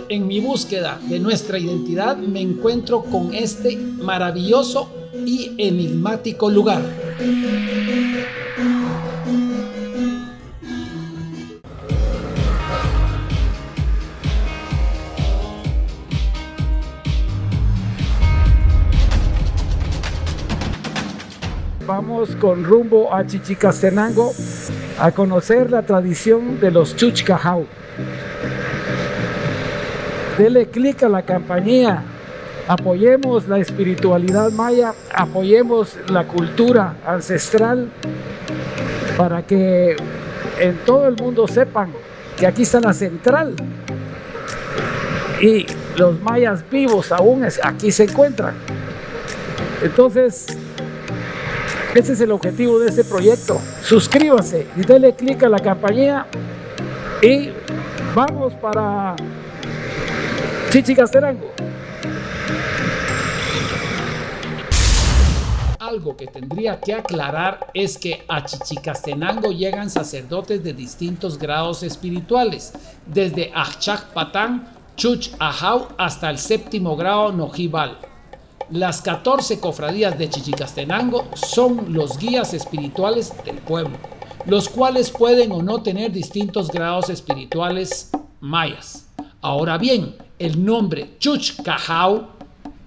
En mi búsqueda de nuestra identidad me encuentro con este maravilloso y enigmático lugar. Vamos con rumbo a Chichicastenango a conocer la tradición de los Chuchcajau. Dele clic a la campanilla, apoyemos la espiritualidad maya, apoyemos la cultura ancestral para que en todo el mundo sepan que aquí está la central y los mayas vivos aún aquí se encuentran. Entonces, ese es el objetivo de este proyecto. Suscríbase y dele clic a la campanilla y vamos para Chichicastenango. Algo que tendría que aclarar es que a Chichicastenango llegan sacerdotes de distintos grados espirituales, desde Achak Patán, Chuch Ajau hasta el 7º grado Nojibal. Las 14 cofradías de Chichicastenango son los guías espirituales del pueblo, los cuales pueden o no tener distintos grados espirituales mayas. Ahora bien, el nombre Chuchcajau,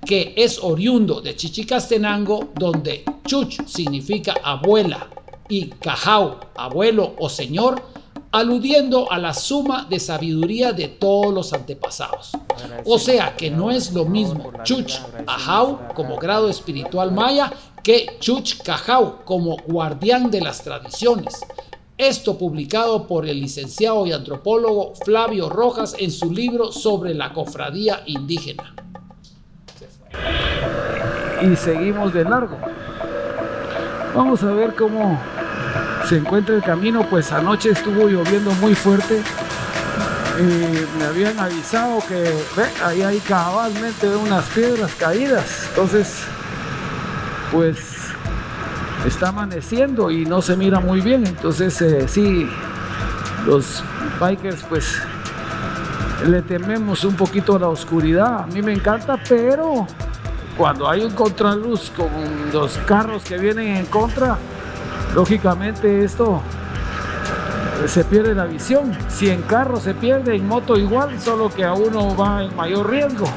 que es oriundo de Chichicastenango, donde Chuch significa abuela y Cajau, abuelo o señor, aludiendo a la suma de sabiduría de todos los antepasados. O sea que no es lo mismo Chuch Ajau como grado espiritual maya que Chuchcajau como guardián de las tradiciones. Esto publicado por el licenciado y antropólogo Flavio Rojas en su libro sobre la cofradía indígena. Y seguimos de largo. Vamos a ver cómo se encuentra el camino, pues anoche estuvo lloviendo muy fuerte. Me habían avisado que ahí hay cabalmente unas piedras caídas. Entonces, pues está amaneciendo y no se mira muy bien. Entonces, sí, los bikers, pues le tememos un poquito a la oscuridad. A mí me encanta, pero cuando hay un contraluz con los carros que vienen en contra, lógicamente esto se pierde la visión. Si en carro se pierde, en moto igual, solo que a uno va en mayor riesgo.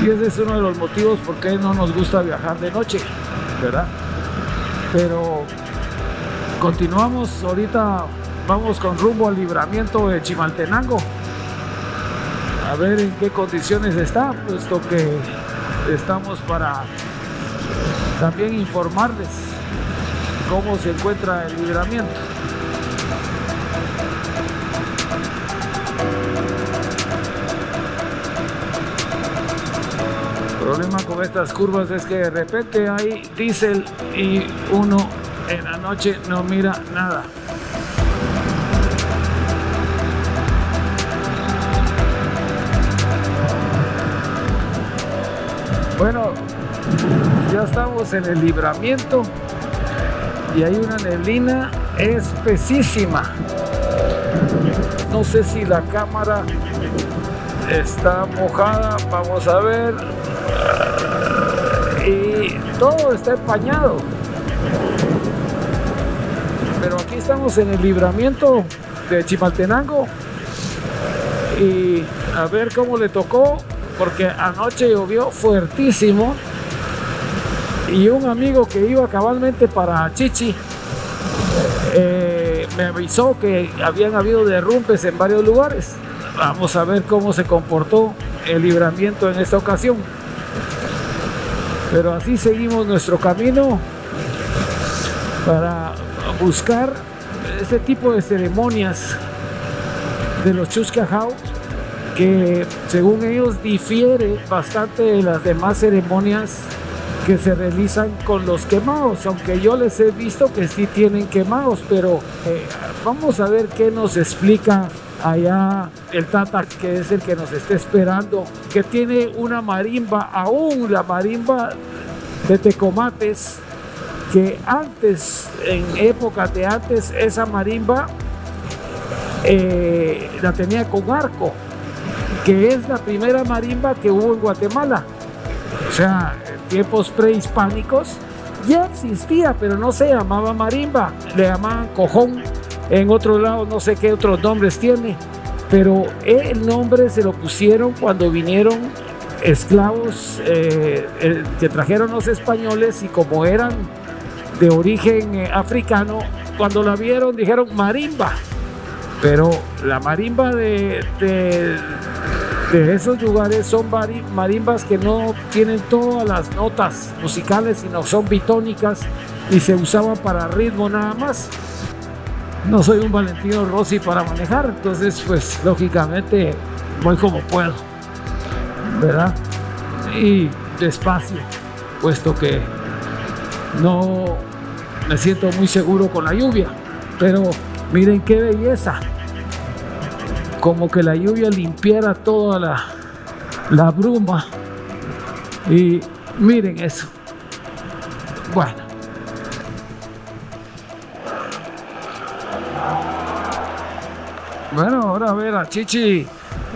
Y ese es uno de los motivos por qué no nos gusta viajar de noche, ¿verdad? Pero continuamos, ahorita vamos con rumbo al libramiento de Chimaltenango. A ver en qué condiciones está, puesto que estamos para también informarles cómo se encuentra el libramiento. El problema con estas curvas es que de repente hay diésel y uno en la noche no mira nada. Bueno, ya estamos en el libramiento y hay una neblina espesísima. No sé si la cámara está mojada, vamos a ver. Y todo está empañado. Pero aquí estamos en el libramiento de Chimaltenango y a ver cómo le tocó, porque anoche llovió fuertísimo y un amigo que iba cabalmente para Chichi me avisó que habían habido derrumbes en varios lugares. Vamos a ver cómo se comportó el libramiento en esta ocasión. Pero así seguimos nuestro camino para buscar ese tipo de ceremonias de los Chuchcajau, que según ellos difiere bastante de las demás ceremonias que se realizan con los quemados, aunque yo les he visto que sí tienen quemados, pero vamos a ver qué nos explica allá el Tata, que es el que nos está esperando, que tiene una marimba, aún la marimba de tecomates, que antes, en épocas de antes, esa marimba la tenía con arco. que es la primera marimba que hubo en Guatemala. O sea, en tiempos prehispánicos ya existía, pero no se llamaba marimba, le llamaban cojón. En otro lado no sé qué otros nombres tiene, pero el nombre se lo pusieron cuando vinieron esclavos que trajeron los españoles, y como eran de origen africano, cuando la vieron dijeron marimba. Pero la marimba de esos lugares son marimbas que no tienen todas las notas musicales, sino son bitónicas y se usaban para ritmo nada más. No soy un Valentino Rossi para manejar, entonces pues lógicamente voy como puedo, ¿verdad? Y despacio, puesto que no me siento muy seguro con la lluvia. Pero miren qué belleza, como que la lluvia limpiara toda la bruma, y miren eso. Bueno, ahora a ver a Chichi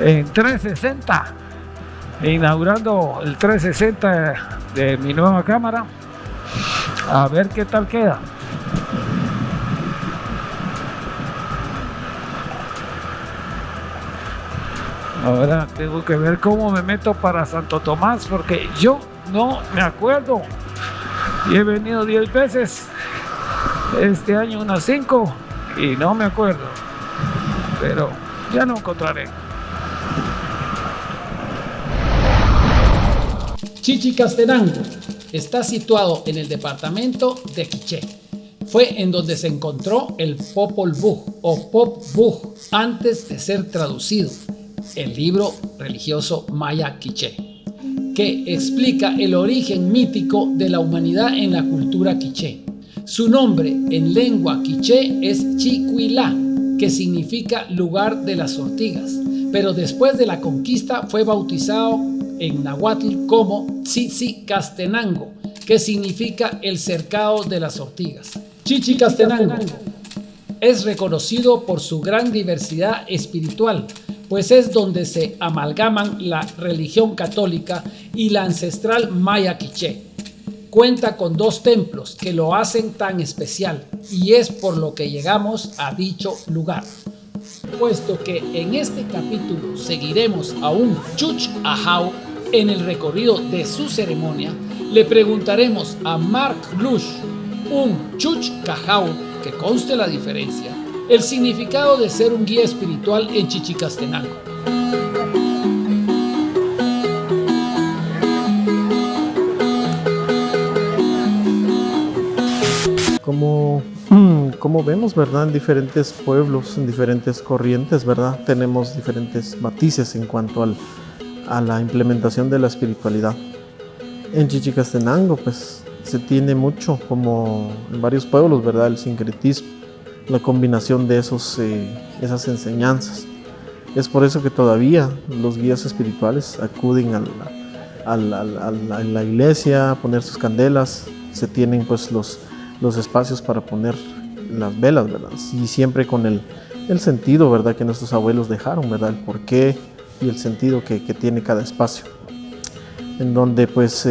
en 360, inaugurando el 360 de mi nueva cámara, a ver qué tal queda. Ahora tengo que ver cómo me meto para Santo Tomás, porque yo no me acuerdo, y he venido 10 veces, este año unas 5, y no me acuerdo, pero ya lo encontraré. Chichicastenango está situado en el departamento de Quiché. Fue en donde se encontró el Popol Vuh o Pop Vuh antes de ser traducido, el libro religioso maya quiché, que explica el origen mítico de la humanidad en la cultura quiché. Su nombre en lengua quiché es Chiquilá, que significa lugar de las ortigas, pero después de la conquista fue bautizado en náhuatl como Chichicastenango, que significa el cercado de las ortigas. Chichicastenango es reconocido por su gran diversidad espiritual, pues es donde se amalgaman la religión católica y la ancestral maya quiché. Cuenta con 2 templos que lo hacen tan especial, y es por lo que llegamos a dicho lugar. Puesto que en este capítulo seguiremos a un Chuch Ahau en el recorrido de su ceremonia, le preguntaremos a Mark Lush, un Chuch Cajau, que conste la diferencia, el significado de ser un guía espiritual en Chichicastenango. Como vemos, ¿verdad? En diferentes pueblos, en diferentes corrientes, ¿verdad? Tenemos diferentes matices en cuanto a la implementación de la espiritualidad. En Chichicastenango, pues, se tiene mucho, como en varios pueblos, ¿verdad? El sincretismo, la combinación de esas enseñanzas. Es por eso que todavía los guías espirituales acuden a la iglesia a poner sus candelas. Se tienen pues los espacios para poner las velas, ¿verdad? Y siempre con el sentido, ¿verdad? Que nuestros abuelos dejaron, ¿verdad? El porqué y el sentido que tiene cada espacio. En donde pues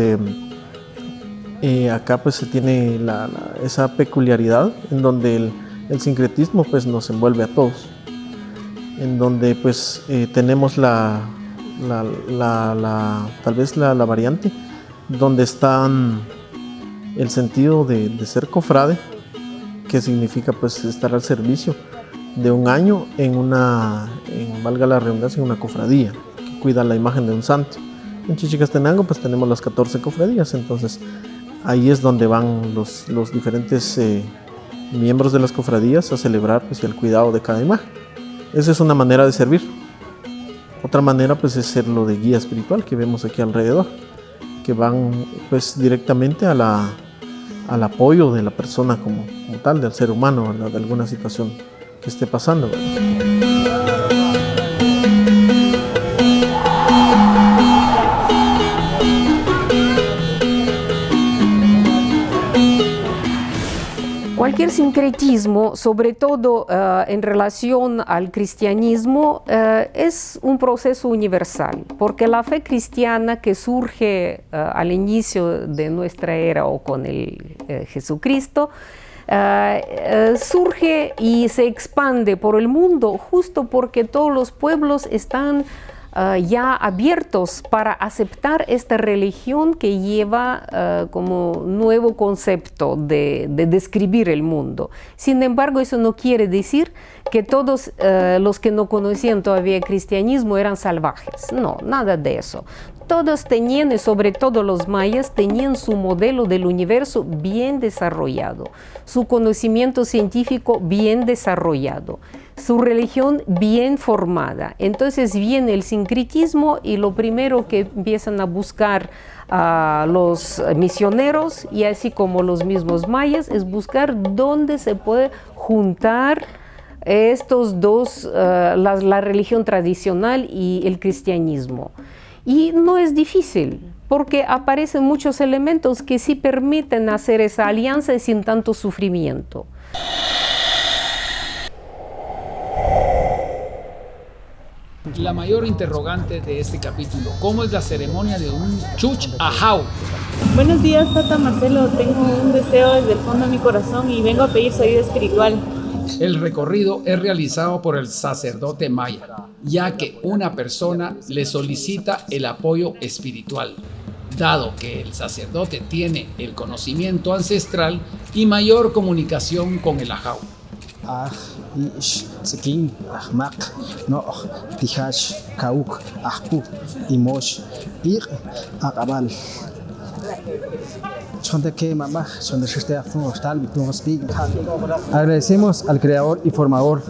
acá pues se tiene esa peculiaridad en donde el sincretismo pues nos envuelve a todos, en donde pues tenemos tal vez la variante donde está el sentido de ser cofrade, que significa pues estar al servicio de un año valga la redundancia, en una cofradía que cuida la imagen de un santo. En Chichicastenango pues tenemos las 14 cofradías, entonces ahí es donde van los diferentes miembros de las cofradías a celebrar pues el cuidado de cada imagen. Esa es una manera de servir. Otra manera pues es ser lo de guía espiritual que vemos aquí alrededor, que van pues directamente al apoyo de la persona como tal, del ser humano, ¿verdad? De alguna situación que esté pasando, ¿verdad? ¿Cuál cualquier sincretismo, sobre todo en relación al cristianismo, es un proceso universal, porque la fe cristiana que surge al inicio de nuestra era o con el Jesucristo, surge y se expande por el mundo justo porque todos los pueblos están ya abiertos para aceptar esta religión que lleva como nuevo concepto de describir el mundo. Sin embargo, eso no quiere decir que todos los que no conocían todavía el cristianismo eran salvajes. No, nada de eso. Todos tenían, y sobre todo los mayas, tenían su modelo del universo bien desarrollado, su conocimiento científico bien desarrollado, su religión bien formada. Entonces viene el sincretismo y lo primero que empiezan a buscar los misioneros y así como los mismos mayas es buscar dónde se puede juntar estos dos, la religión tradicional y el cristianismo. Y no es difícil, porque aparecen muchos elementos que sí permiten hacer esa alianza sin tanto sufrimiento. La mayor interrogante de este capítulo, ¿cómo es la ceremonia de un chuch ajau? Buenos días, Tata Marcelo. Tengo un deseo desde el fondo de mi corazón y vengo a pedir su ayuda espiritual. El recorrido es realizado por el sacerdote maya, ya que una persona le solicita el apoyo espiritual, dado que el sacerdote tiene el conocimiento ancestral y mayor comunicación con el ajau. Agradecemos al Creador y Formador.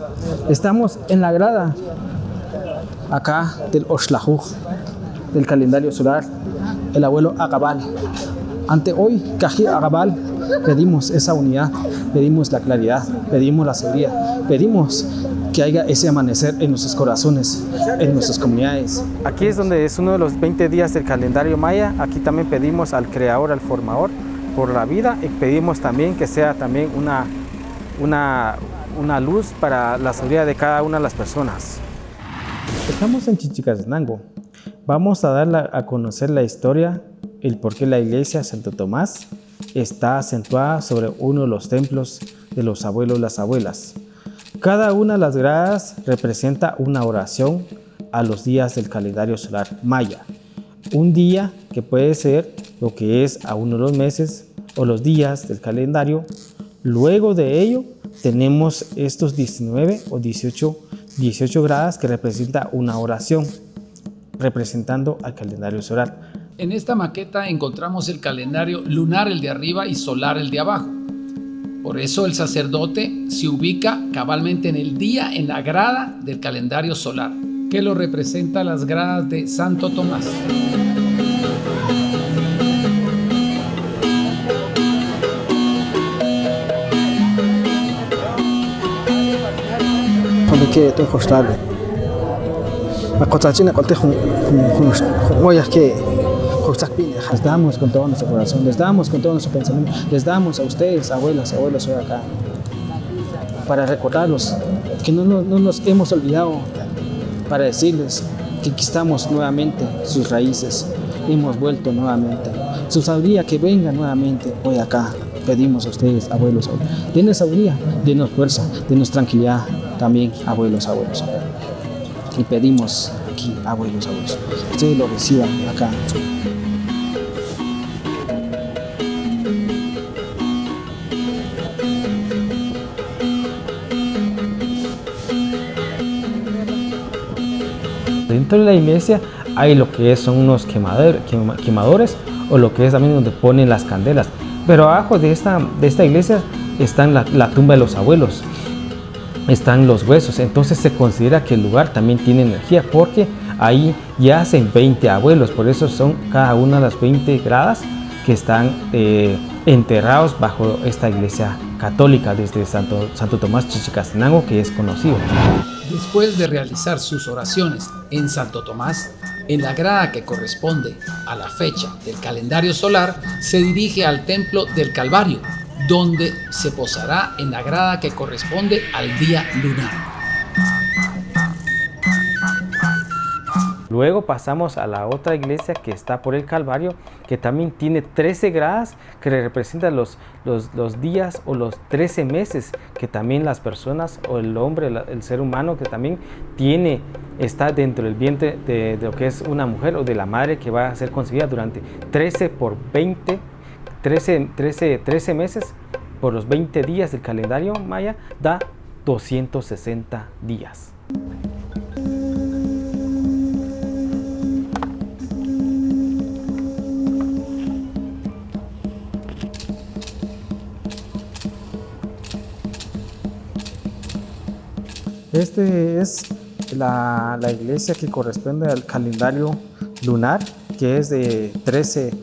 Estamos en la grada acá del Oxlajuj, del calendario solar, el abuelo Agabal. Ante hoy, Cají Agabal, pedimos esa unidad, pedimos la claridad, pedimos la seguridad, pedimos que haya ese amanecer en nuestros corazones, en nuestras comunidades. Aquí es donde es uno de los 20 días del calendario maya. Aquí también pedimos al Creador, al Formador, por la vida, y pedimos también que sea también una luz para la seguridad de cada una de las personas. Estamos en Chichicastenango. Vamos a dar a conocer la historia, el por qué la iglesia Santo Tomás está acentuada sobre uno de los templos de los abuelos y las abuelas. Cada una de las gradas representa una oración a los días del calendario solar maya. Un día que puede ser lo que es a uno de los meses o los días del calendario. Luego de ello tenemos estos 19 o 18 gradas que representa una oración representando al calendario solar. En esta maqueta encontramos el calendario lunar, el de arriba, y solar, el de abajo. Por eso el sacerdote se ubica cabalmente en el día, en la grada del calendario solar, que lo representa las gradas de Santo Tomás. Les damos con todo nuestro corazón, les damos con todo nuestro pensamiento, les damos a ustedes, abuelas, abuelos, hoy acá, para recordarlos que no nos hemos olvidado, para decirles que aquí estamos nuevamente, sus raíces, hemos vuelto nuevamente, su sabiduría que venga nuevamente hoy acá. Pedimos a ustedes, abuelos, denos sabiduría, denos fuerza, denos tranquilidad también, abuelos. Y pedimos aquí, abuelos, ustedes lo reciban acá. Dentro de la iglesia hay lo que son unos quemadores o lo que es también donde ponen las candelas. Pero abajo de esta iglesia está la tumba de los abuelos, están los huesos. Entonces se considera que el lugar también tiene energía porque ahí yacen 20 abuelos. Por eso son cada una de las 20 gradas que están enterrados bajo esta iglesia católica desde Santo Tomás Chichicastenango, que es conocido. Después de realizar sus oraciones en Santo Tomás, en la grada que corresponde a la fecha del calendario solar, se dirige al templo del Calvario, donde se posará en la grada que corresponde al día lunar. Luego pasamos a la otra iglesia que está por el Calvario, que también tiene 13 gradas que representan los días o los 13 meses que también las personas o el hombre, el ser humano que también está dentro del vientre de lo que es una mujer o de la madre que va a ser concebida durante 13 meses por los 20 días del calendario maya, da 260 días. Este es la iglesia que corresponde al calendario lunar, que es de 13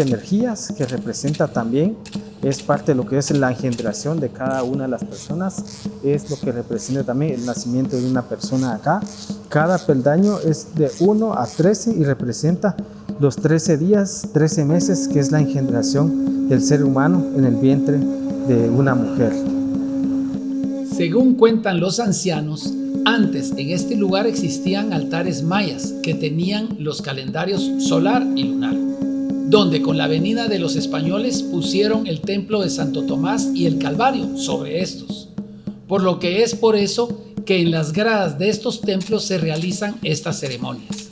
energías, que representa también, es parte de lo que es la engendración de cada una de las personas, es lo que representa también el nacimiento de una persona acá. Cada peldaño es de 1 a 13 y representa los 13 días, 13 meses, que es la engendración del ser humano en el vientre de una mujer. Según cuentan los ancianos, antes en este lugar existían altares mayas que tenían los calendarios solar y lunar, donde con la venida de los españoles pusieron el templo de Santo Tomás y el Calvario sobre estos, por lo que es por eso que en las gradas de estos templos se realizan estas ceremonias.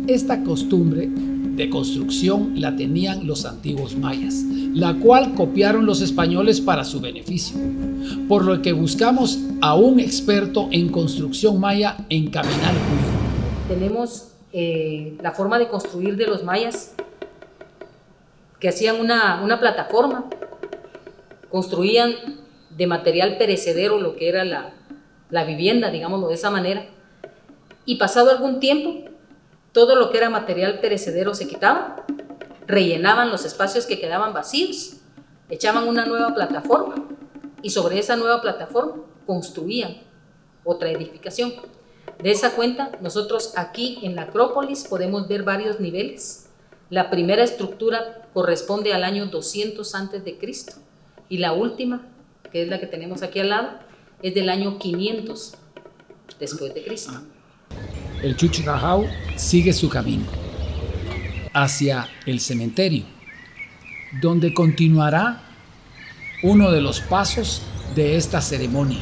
Esta costumbre de construcción la tenían los antiguos mayas, la cual copiaron los españoles para su beneficio, por lo que buscamos a un experto en construcción maya en Caminal Junín. Tenemos la forma de construir de los mayas, que hacían una plataforma, construían de material perecedero lo que era la vivienda, digámoslo de esa manera, y pasado algún tiempo, todo lo que era material perecedero se quitaba, rellenaban los espacios que quedaban vacíos, echaban una nueva plataforma y sobre esa nueva plataforma construían otra edificación. De esa cuenta, nosotros aquí en la Acrópolis podemos ver varios niveles. La primera estructura corresponde al año 200 a.C. y la última, que es la que tenemos aquí al lado, es del año 500 después de Cristo. El Chuchcajau sigue su camino hacia el cementerio, donde continuará uno de los pasos de esta ceremonia.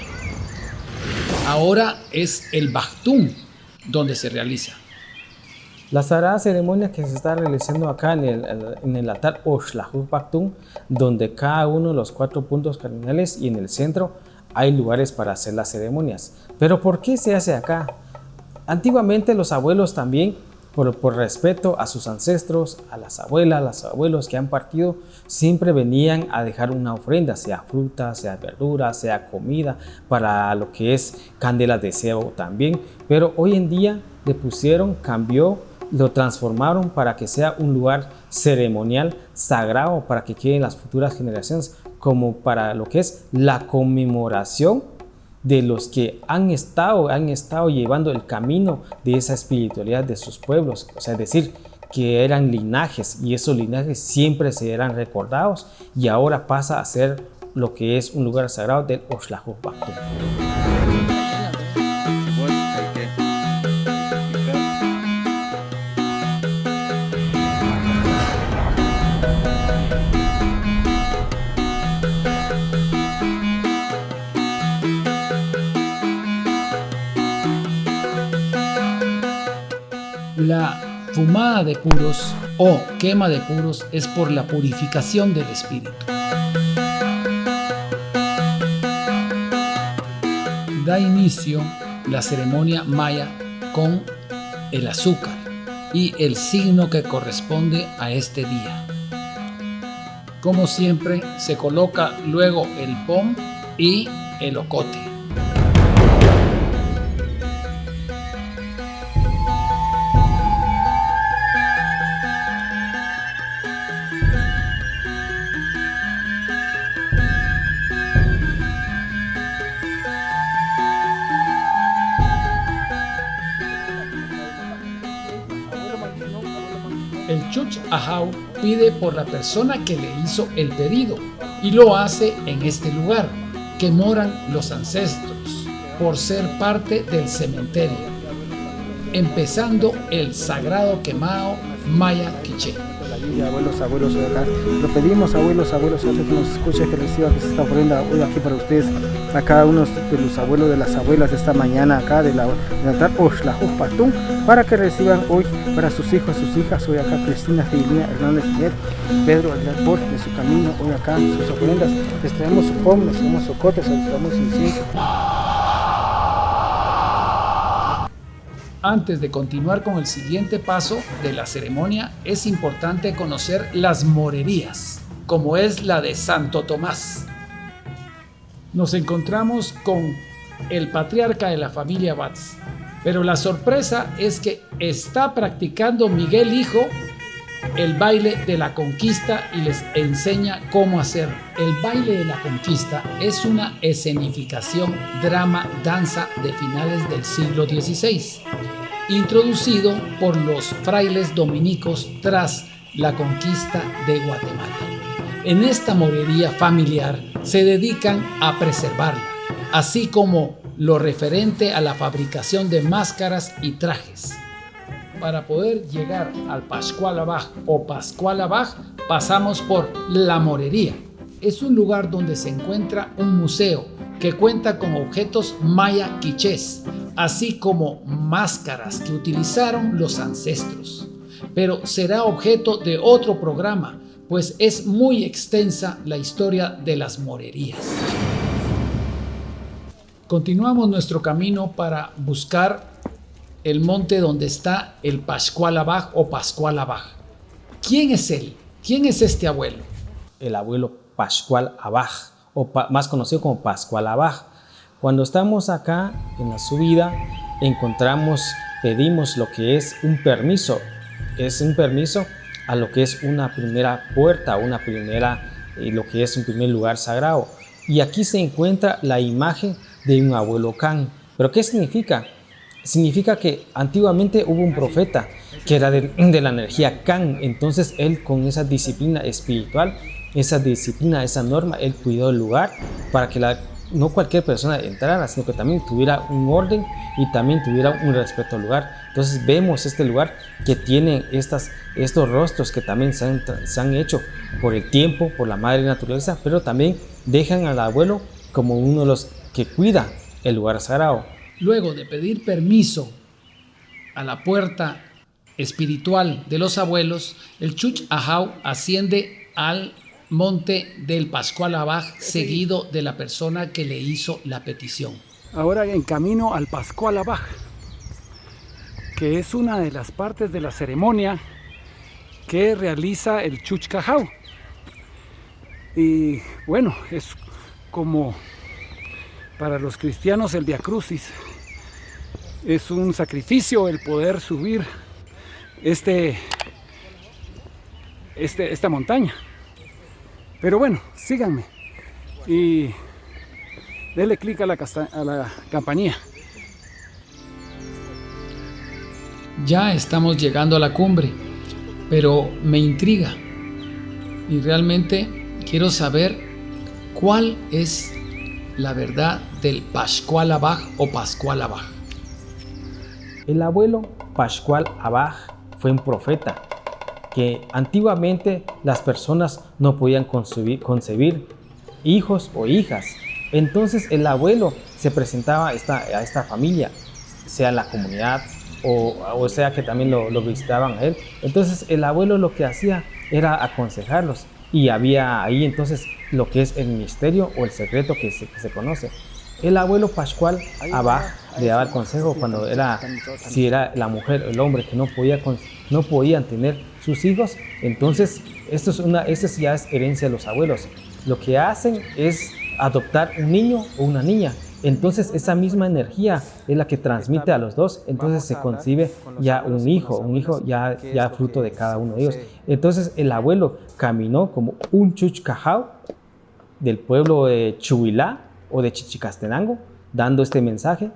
Ahora es el Bajtún donde se realiza. La sagrada ceremonia que se está realizando acá en el altar Oxlajuj Bajtún, donde cada uno de los 4 puntos cardinales y en el centro hay lugares para hacer las ceremonias. Pero ¿por qué se hace acá? Antiguamente los abuelos también, por respeto a sus ancestros, a las abuelas, a los abuelos que han partido, siempre venían a dejar una ofrenda, sea fruta, sea verdura, sea comida, para lo que es candelas de cebo también. Pero hoy en día le pusieron, cambió, lo transformaron para que sea un lugar ceremonial, sagrado, para que queden las futuras generaciones, como para lo que es la conmemoración de los que han estado llevando el camino de esa espiritualidad de sus pueblos, o sea, es decir, que eran linajes y esos linajes siempre serán recordados y ahora pasa a ser lo que es un lugar sagrado del Oxlajuj Bajtún. La fumada de puros o quema de puros es por la purificación del espíritu. Da inicio la ceremonia maya con el azúcar y el signo que corresponde a este día. Como siempre, se coloca luego el pom y el ocote. El Chuch Ahau pide por la persona que le hizo el pedido y lo hace en este lugar, que moran los ancestros, por ser parte del cementerio, empezando el sagrado quemado Maya Quiché. Abuelos de acá. Lo pedimos, abuelos, que nos escuchen, que reciban, que se está poniendo hoy aquí para ustedes, a cada uno de los abuelos, de las abuelas de esta mañana acá, del altar Patún, para que reciban hoy para sus hijos, sus hijas, hoy acá Cristina, Filina, Hernández, Pedro, Albert, de su camino, hoy acá, sus ofrendas, les traemos su pom, les traemos socotes, les traemos incienso. Antes de continuar con el siguiente paso de la ceremonia, es importante conocer las morerías, como es la de Santo Tomás. Nos encontramos con el patriarca de la familia Batz, pero la sorpresa es que está practicando Miguel Hijo el baile de la conquista y les enseña cómo hacerlo. El baile de la conquista es una escenificación, drama, danza de finales del siglo XVI, introducido por los frailes dominicos tras la conquista de Guatemala. En esta morería familiar se dedican a preservarla, así como lo referente a la fabricación de máscaras y trajes. Para poder llegar al Pascual Abaj o Pascual Abaj, pasamos por la morería. Es un lugar donde se encuentra un museo que cuenta con objetos maya quichés, así como máscaras que utilizaron los ancestros. Pero será objeto de otro programa, pues es muy extensa la historia de las morerías. Continuamos nuestro camino para buscar el monte donde está el Pascual Abaj o Pascual Abaj. ¿Quién es él? ¿Quién es este abuelo? El abuelo Pascual Abaj, o más conocido como Pascual Abaj. Cuando estamos acá en la subida, pedimos lo que es un permiso. Es un permiso a lo que es una primera puerta, lo que es un primer lugar sagrado. Y aquí se encuentra la imagen de un abuelo Can. ¿Pero qué significa? Significa que antiguamente hubo un profeta que era de la energía Can. Entonces él, con esa disciplina espiritual, esa norma, él cuidó el lugar para que no cualquier persona entrara, sino que también tuviera un orden y también tuviera un respeto al lugar. Entonces vemos este lugar que tiene estos rostros que también se han hecho por el tiempo, por la madre naturaleza, pero también dejan al abuelo como uno de los que cuida el lugar sagrado. Luego de pedir permiso a la puerta espiritual de los abuelos, el Chuch Ahau asciende al monte del Pascual Abaj, seguido de la persona que le hizo la petición. Ahora en camino al Pascual Abaj, que es una de las partes de la ceremonia que realiza el Chuch Ahau. Y bueno, es como para los cristianos el Via Crucis. Es un sacrificio el poder subir esta montaña. Pero bueno, síganme y denle clic a la campanilla. Ya estamos llegando a la cumbre, pero me intriga y realmente quiero saber cuál es la verdad del Pascual Abaj o Pascual Abaj. El abuelo Pascual Abaj fue un profeta que antiguamente las personas no podían concebir hijos o hijas. Entonces el abuelo se presentaba a esta familia, sea la comunidad o sea que también lo visitaban a él. Entonces el abuelo lo que hacía era aconsejarlos, y había ahí entonces lo que es el misterio o el secreto que se conoce. El abuelo Pascual Abaj le daba el consejo cuando si era la mujer o el hombre que no podían tener sus hijos. Entonces esto ya es herencia de los abuelos. Lo que hacen es adoptar un niño o una niña. Entonces esa misma energía es la que transmite a los dos. Entonces se concibe ya un hijo ya fruto de cada uno de ellos. Entonces el abuelo caminó como un Chuch Ahau del pueblo de Chuhuilá o de Chichicastenango, dando este mensaje.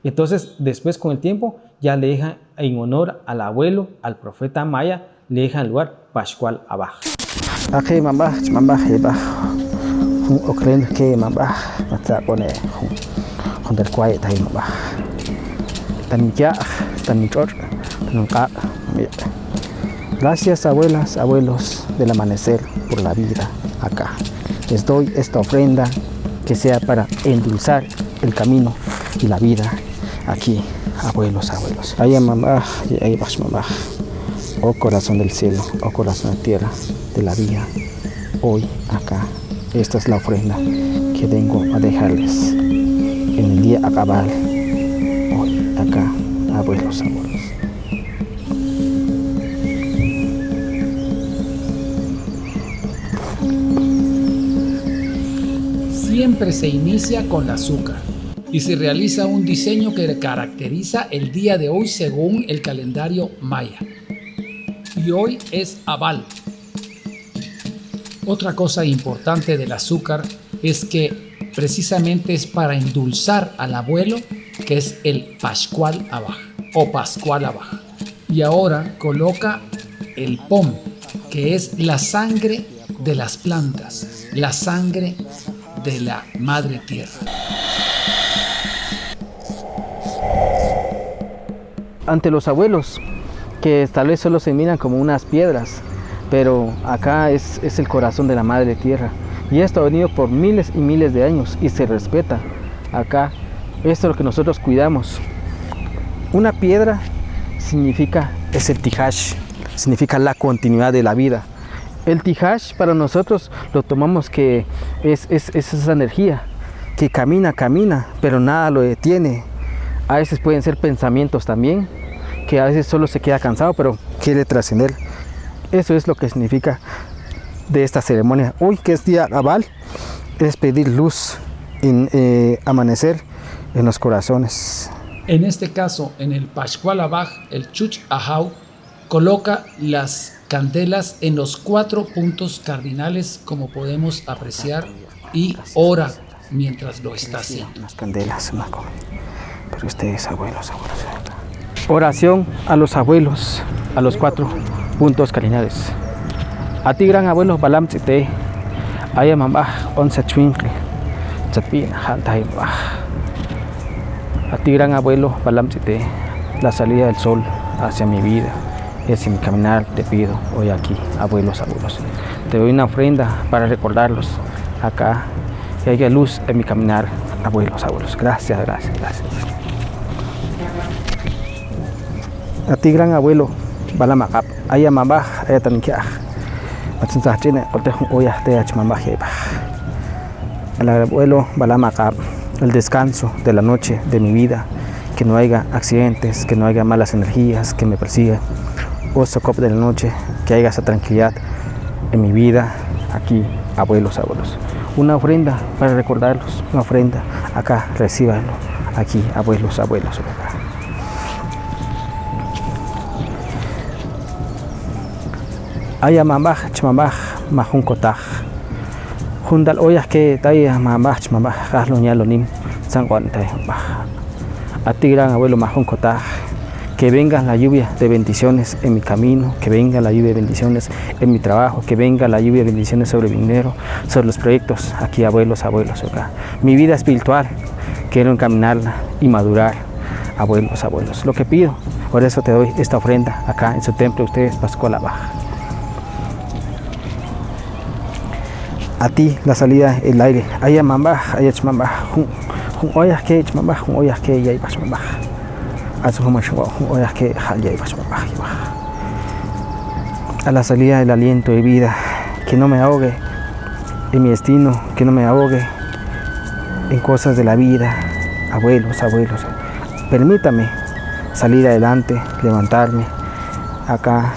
Entonces después, con el tiempo, ya le dejan en honor al abuelo, al profeta maya, le dejan lugar Pascual Abaj. Aquí mambaj yebaj, un ocurriendo que mambaj, mata pone con del cual está ahí mambaj. Tan ya, tan chor, tan ca. Gracias abuelas, abuelos del amanecer por la vida acá. Les doy esta ofrenda que sea para endulzar el camino y la vida aquí, abuelos, abuelos. Ahí mamá, ahí vas mamá. Oh corazón del cielo, oh corazón de tierra, de la vida, hoy acá. Esta es la ofrenda que vengo a dejarles en el día a cabal, hoy acá, abuelos, abuelos. Siempre se inicia con el azúcar y se realiza un diseño que caracteriza el día de hoy según el calendario maya. Y hoy es Abal. Otra cosa importante del azúcar es que precisamente es para endulzar al abuelo, que es el Pascual Abaj o Pascual Abaj. Y ahora coloca el pom, que es la sangre de las plantas, la sangre de la madre tierra. Ante los abuelos, que tal vez solo se miran como unas piedras, pero acá es el corazón de la madre tierra. Y esto ha venido por miles y miles de años y se respeta. Acá, esto es lo que nosotros cuidamos. Una piedra significa, es el tijash, significa la continuidad de la vida. El tijash para nosotros lo tomamos que es esa energía que camina, pero nada lo detiene. A veces pueden ser pensamientos también, que a veces solo se queda cansado, pero quiere trascender. Eso es lo que significa de esta ceremonia. Hoy, que es día Abal, es pedir luz, amanecer en los corazones. En este caso, en el Pascual Abaj, el Chuch Ahau coloca las candelas en los 4 puntos cardinales, como podemos apreciar, y ora mientras lo está haciendo. Las candelas, pero ustedes, abuelos. Oración a los abuelos, a los 4 puntos cardinales. A ti, gran abuelo Balam Tzite, Aya Mambaj, Once Chwincle, Chapin, Hantai Mambaj. A ti, gran abuelo Balam Tzite, la salida del sol hacia mi vida, hacia mi caminar, te pido hoy aquí, abuelos. Te doy una ofrenda para recordarlos acá, que haya luz en mi caminar, abuelos. Gracias. A ti, gran abuelo Balamakap, Aya Mambaj, Aya Tanikiaj, Matzinzachine, Otejun Oya, Teach Mambaj. Al abuelo Balamakap, el descanso de la noche de mi vida, que no haya accidentes, que no haya malas energías que me persigan. O Socop de la noche, que haya esa tranquilidad en mi vida, aquí, abuelos. Una ofrenda para recordarlos, una ofrenda acá, recíbanlo, aquí, abuelos. Aya Mambaj, Chmambaj, Majun Kotaj. Jundal Oyas que Taya Mambaj, Chmambaj, Gasloñalonim, San Juan Tayambaj. A ti, gran abuelo Majun Kotaj, que venga la lluvia de bendiciones en mi camino, que venga la lluvia de bendiciones en mi trabajo, que venga la lluvia de bendiciones sobre mi dinero, sobre los proyectos, aquí, abuelos. Acá. Mi vida espiritual, quiero encaminarla y madurar, abuelos. Lo que pido, por eso te doy esta ofrenda acá en su templo, ustedes, Pascual Abaj. A ti, la salida, el aire. Aya Mambaj, Aya Chmambaj, Jun Oyas que Chmambaj, Jun Oyas que Yaiba Chmambaj. A la salida del aliento de vida, que no me ahogue en mi destino, que no me ahogue en cosas de la vida, abuelos. Permítame salir adelante, levantarme acá,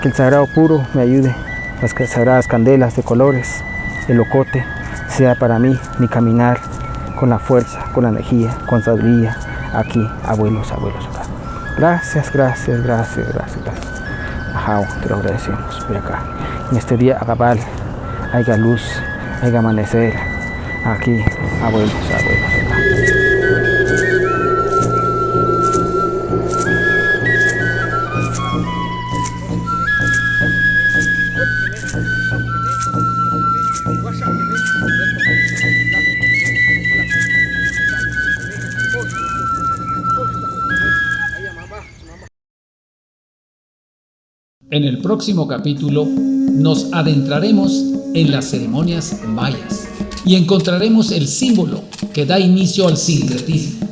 que el sagrado puro me ayude, las sagradas candelas de colores, el ocote, sea para mí mi caminar con la fuerza, con la energía, con sabiduría, aquí, abuelos. Gracias. Ajá, te lo agradecemos. Voy acá. En este día a cabal, haya luz, haya amanecer, aquí, abuelos. En el próximo capítulo nos adentraremos en las ceremonias mayas y encontraremos el símbolo que da inicio al sincretismo.